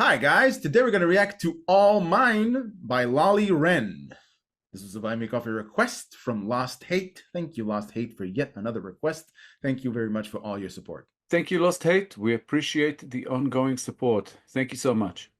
Hi guys, today we're going to react to All Mine by LOLLI WREN. This was a BuyMeACoffee request from Lost Hate. Thank you, Lost Hate, for yet another request. Thank you very much for all your support. Thank you, Lost Hate. We appreciate the ongoing support. Thank you so much.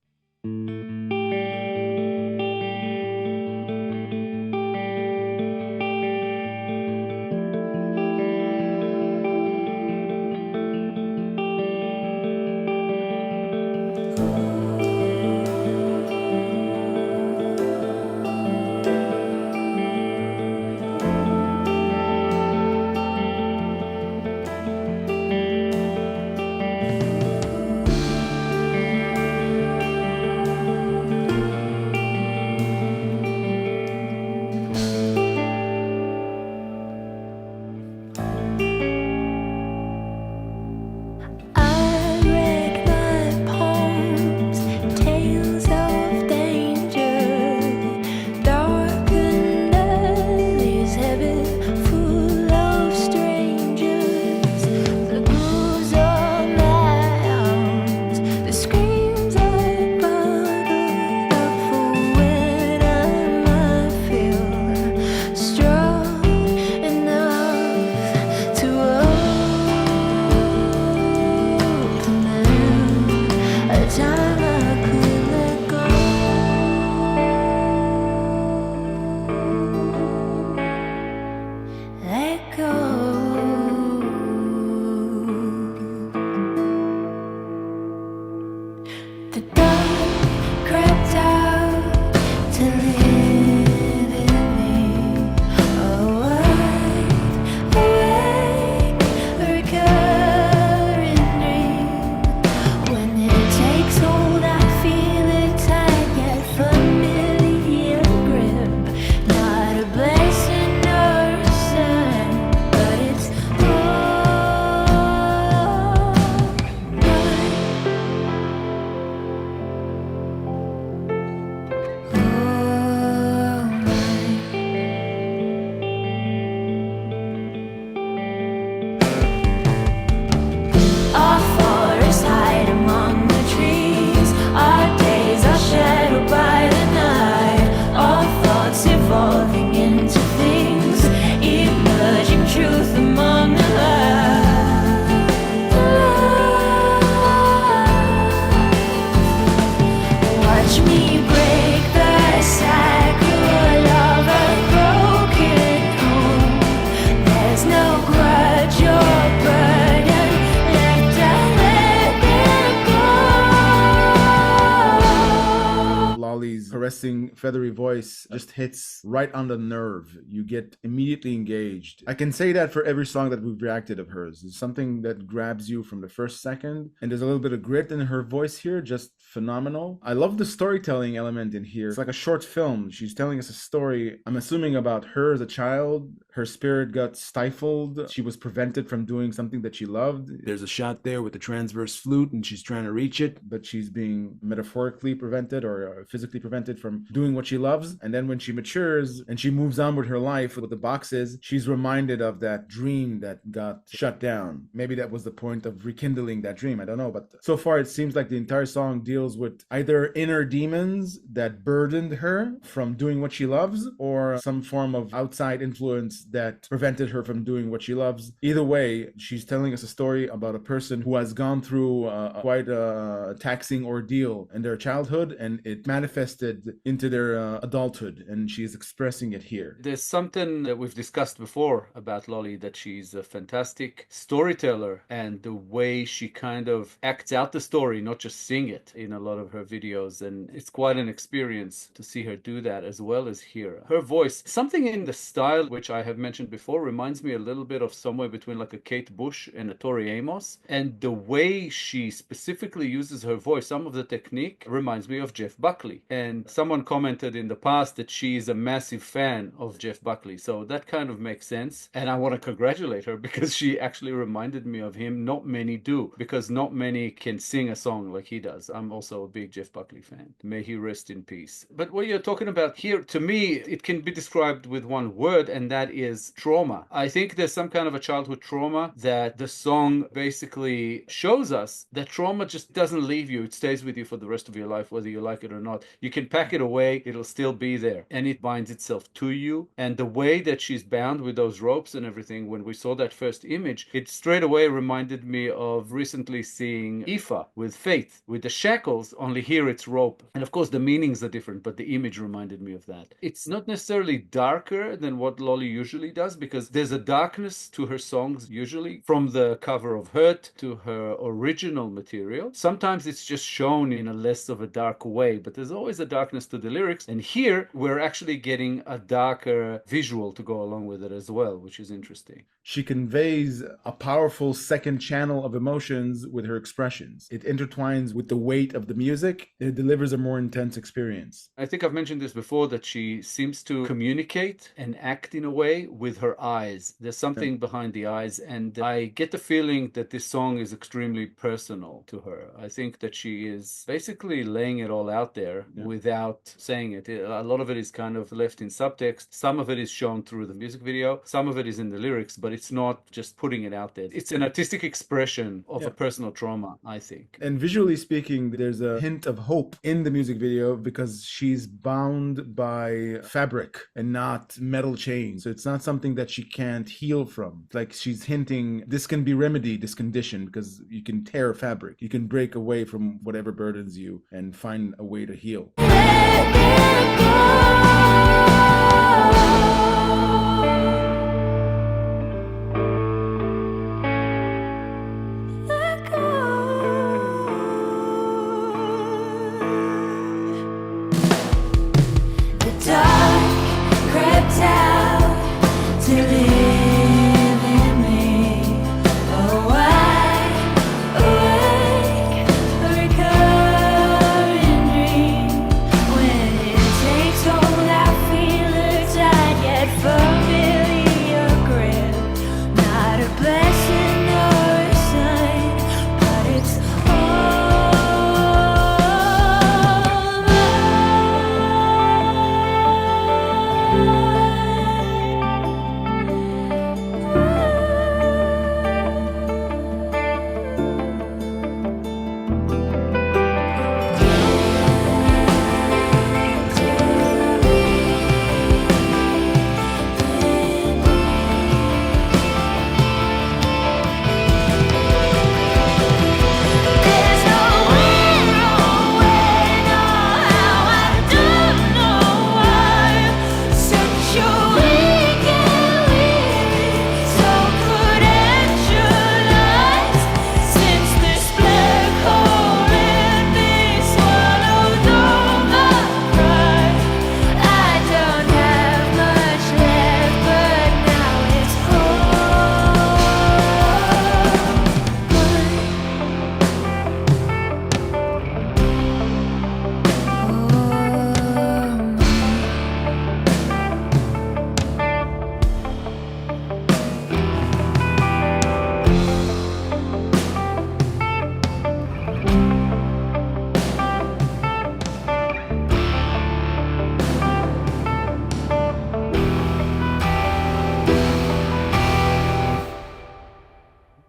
Caressing, feathery voice just hits right on the nerve. You get immediately engaged. I can say that for every song that we've reacted of hers. It's something that grabs you from the first second, and there's a little bit of grit in her voice here, just phenomenal. I love the storytelling element in here. It's like a short film. She's telling us a story, I'm assuming, about her as a child. Her spirit got stifled. She was prevented from doing something that she loved. There's a shot there with the transverse flute, and she's trying to reach it, but she's being metaphorically prevented or physically prevented from doing what she loves. And then when she matures and she moves on with her life with the boxes, she's reminded of that dream that got shut down. Maybe that was the point of rekindling that dream. I don't know. But so far, it seems like the entire song deals with either inner demons that burdened her from doing what she loves, or some form of outside influence that prevented her from doing what she loves. Either way, she's telling us a story about a person who has gone through quite a taxing ordeal in their childhood, and it manifested into their adulthood, and she's expressing it here. There's something that we've discussed before about Lolli, that she's a fantastic storyteller, and the way she kind of acts out the story, not just sing it, in a lot of her videos. And it's quite an experience to see her do that as well as hear her voice. Something in the style, which I have mentioned before, reminds me a little bit of somewhere between like a Kate Bush and a Tori Amos. And the way she specifically uses her voice, some of the technique reminds me of Jeff Buckley. And someone commented in the past that she is a massive fan of Jeff Buckley. So that kind of makes sense. And I want to congratulate her because she actually reminded me of him. Not many do, because not many can sing a song like he does. I'm also a big Jeff Buckley fan. May he rest in peace. But what you're talking about here, to me, it can be described with one word, and that is trauma. I think there's some kind of a childhood trauma that the song basically shows us that trauma just doesn't leave you. It stays with you for the rest of your life, whether you like it or not. You can pack it away, it'll still be there, and it binds itself to you. And the way that she's bound with those ropes and everything, when we saw that first image, it straight away reminded me of recently seeing Ifa with Faith, with the shackles, only here it's rope. And of course, the meanings are different, but the image reminded me of that. It's not necessarily darker than what Lolli usually does, because there's a darkness to her songs usually, from the cover of Hurt to her original material. Sometimes it's just shown in a less of a dark way, but there's always a darkness to the lyrics. And here we're actually getting a darker visual to go along with it as well, which is interesting. She conveys a powerful second channel of emotions with her expressions. It intertwines with the weight of the music. It delivers a more intense experience. I think I've mentioned this before, that she seems to communicate and act in a way with her eyes. There's something behind the eyes, and I get the feeling that this song is extremely personal to her. I think that she is basically laying it all out there without saying it. A lot of it is kind of left in subtext. Some of it is shown through the music video. Some of it is in the lyrics, but it's not just putting it out there. It's an artistic expression of a personal trauma, I think. And visually speaking, there's a hint of hope in the music video because she's bound by fabric and not metal chains. So it's not something that she can't heal from. Like she's hinting, this can be remedied, this condition, because you can tear fabric. You can break away from whatever burdens you and find a way to heal.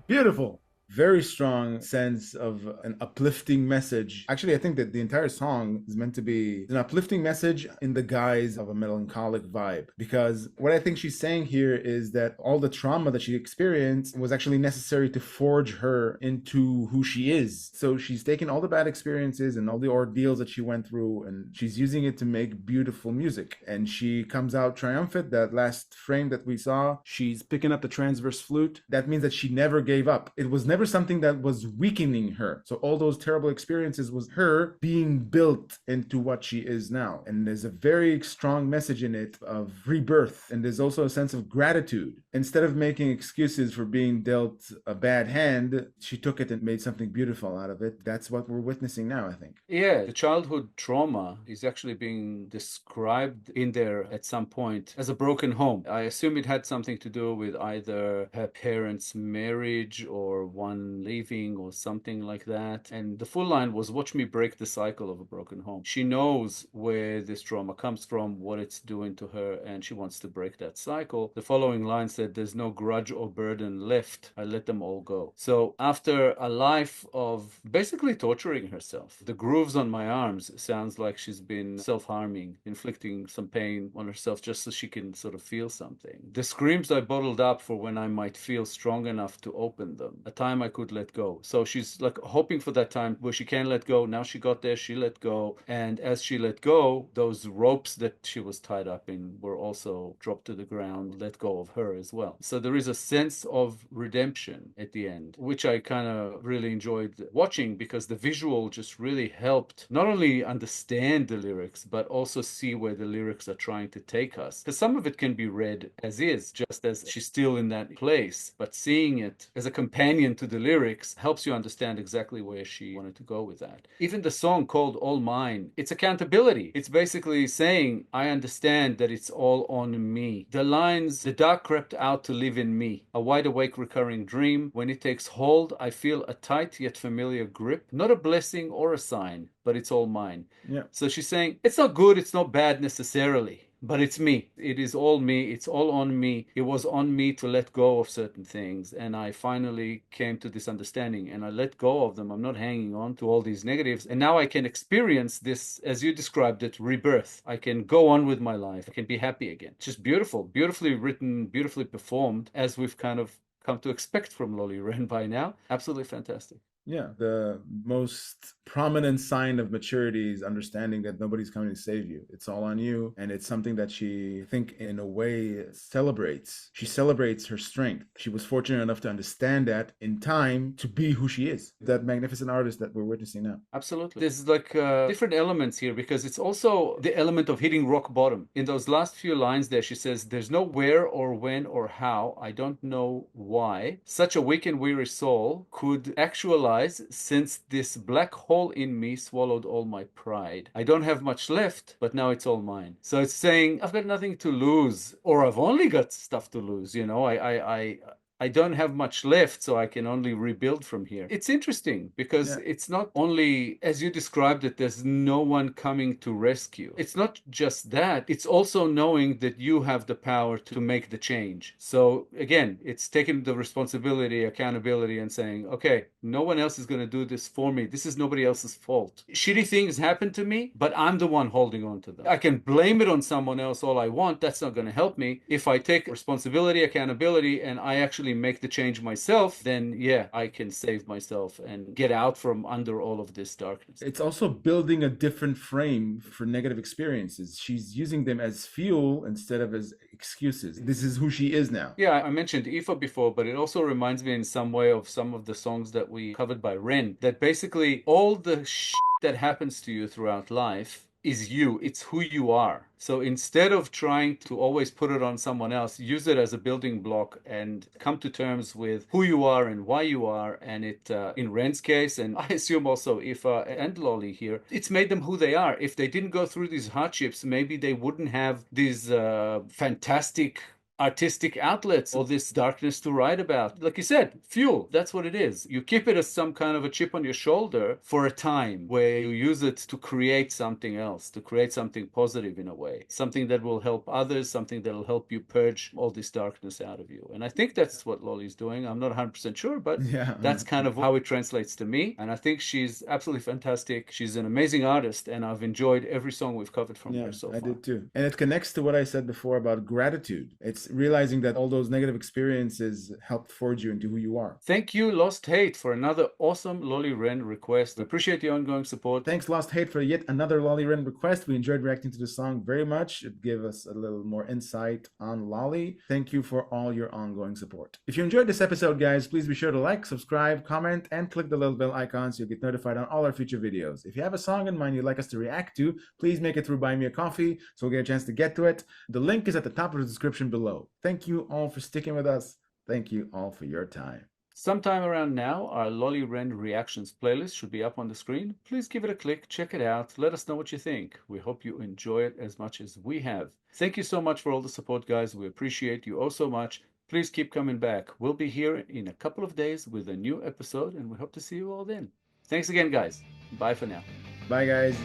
Beautiful. Very strong sense of an uplifting message. Actually, I think that the entire song is meant to be an uplifting message in the guise of a melancholic vibe. Because what I think she's saying here is that all the trauma that she experienced was actually necessary to forge her into who she is. So she's taken all the bad experiences and all the ordeals that she went through, and she's using it to make beautiful music. And she comes out triumphant. That last frame that we saw, she's picking up the transverse flute. That means that she never gave up. It was never something that was weakening her. So all those terrible experiences was her being built into what she is now. And there's a very strong message in it of rebirth. And there's also a sense of gratitude. Instead of making excuses for being dealt a bad hand, she took it and made something beautiful out of it. That's what we're witnessing now, I think. Yeah, the childhood trauma is actually being described in there at some point as a broken home. I assume it had something to do with either her parents' marriage or one someone leaving or something like that. And the full line was, watch me break the cycle of a broken home. She knows where this trauma comes from, what it's doing to her, and she wants to break that cycle. The following line said, there's no grudge or burden left. I let them all go. So after a life of basically torturing herself, the grooves on my arms sounds like she's been self-harming, inflicting some pain on herself just so she can sort of feel something. The screams I bottled up for when I might feel strong enough to open them, a time I could let go. So she's like hoping for that time where she can let go. Now she got there, she let go. And as she let go, those ropes that she was tied up in were also dropped to the ground, let go of her as well. So there is a sense of redemption at the end, which I kind of really enjoyed watching, because the visual just really helped not only understand the lyrics, but also see where the lyrics are trying to take us. Because some of it can be read as is, just as she's still in that place, but seeing it as a companion to the lyrics helps you understand exactly where she wanted to go with that. Even the song called All Mine, it's accountability. It's basically saying, I understand that it's all on me. The lines, the dark crept out to live in me, a wide awake recurring dream. When it takes hold, I feel a tight yet familiar grip, not a blessing or a sign, but it's all mine. Yeah. So she's saying, it's not good, it's not bad necessarily, but it's me. It is all me. It's all on me. It was on me to let go of certain things. And I finally came to this understanding and I let go of them. I'm not hanging on to all these negatives. And now I can experience this, as you described it, rebirth. I can go on with my life. I can be happy again. Just beautiful, beautifully written, beautifully performed, as we've kind of come to expect from Lolli Wren by now. Absolutely fantastic. Yeah, the most prominent sign of maturity is understanding that nobody's coming to save you. It's all on you. And it's something that she, I think, in a way celebrates. She celebrates her strength. She was fortunate enough to understand that in time to be who she is. That magnificent artist that we're witnessing now. Absolutely. There's like different elements here, because it's also the element of hitting rock bottom. In those last few lines there, she says, there's no where or when or how. I don't know why. Such a weak and weary soul could actualize, since this black hole in me swallowed all my pride. I don't have much left, but now it's all mine. So it's saying, I've got nothing to lose, or I've only got stuff to lose. You know, I don't have much left, so I can only rebuild from here. It's interesting because it's not only, as you described it, there's no one coming to rescue. It's not just that. It's also knowing that you have the power to make the change. So again, it's taking the responsibility, accountability, and saying, okay, no one else is going to do this for me. This is nobody else's fault. Shitty things happen to me, but I'm the one holding on to them. I can blame it on someone else all I want. That's not going to help me. If I take responsibility, accountability, and I actually make the change myself, then yeah, I can save myself and get out from under all of this darkness. It's also building a different frame for negative experiences. She's using them as fuel instead of as excuses. This is who she is now. Yeah, I mentioned Ifa before, but it also reminds me in some way of some of the songs that we covered by Wren, that basically all the shit that happens to you throughout life is you. It's who you are. So instead of trying to always put it on someone else, use it as a building block and come to terms with who you are and why you are. And it, in Wren's case, and I assume also Ifa and Lolli here, it's made them who they are. If they didn't go through these hardships, maybe they wouldn't have these fantastic artistic outlets, all this darkness to write about. Like you said, fuel, that's what it is. You keep it as some kind of a chip on your shoulder for a time where you use it to create something else, to create something positive in a way, something that will help others, something that will help you purge all this darkness out of you. And I think that's what Lolli's doing. I'm not 100% sure, but that's kind of how it translates to me. And I think she's absolutely fantastic. She's an amazing artist, and I've enjoyed every song we've covered from her so far. I did too. And it connects to what I said before about gratitude. It's realizing that all those negative experiences helped forge you into who you are. Thank you, Lost Hate, for another awesome Lolli Wren request. We appreciate the ongoing support. Thanks, Lost Hate, for yet another Lolli Wren request. We enjoyed reacting to the song very much. It gave us a little more insight on Lolli. Thank you for all your ongoing support. If you enjoyed this episode, guys, please be sure to like, subscribe, comment, and click the little bell icon so you'll get notified on all our future videos. If you have a song in mind you'd like us to react to, please make it through Buy Me a Coffee so we'll get a chance to get to it. The link is at the top of the description below. Thank you all for sticking with us. Thank you all for your time. Sometime around now, our Lolli Wren reactions playlist should be up on the screen. Please give it a click, check it out, let us know what you think. We hope you enjoy it as much as we have. Thank you so much for all the support, guys. We appreciate you oh so much. please keep coming back. We'll be here in a couple of days with a new episode, and we hope to see you all then. Thanks again, guys. Bye for now. Bye, guys.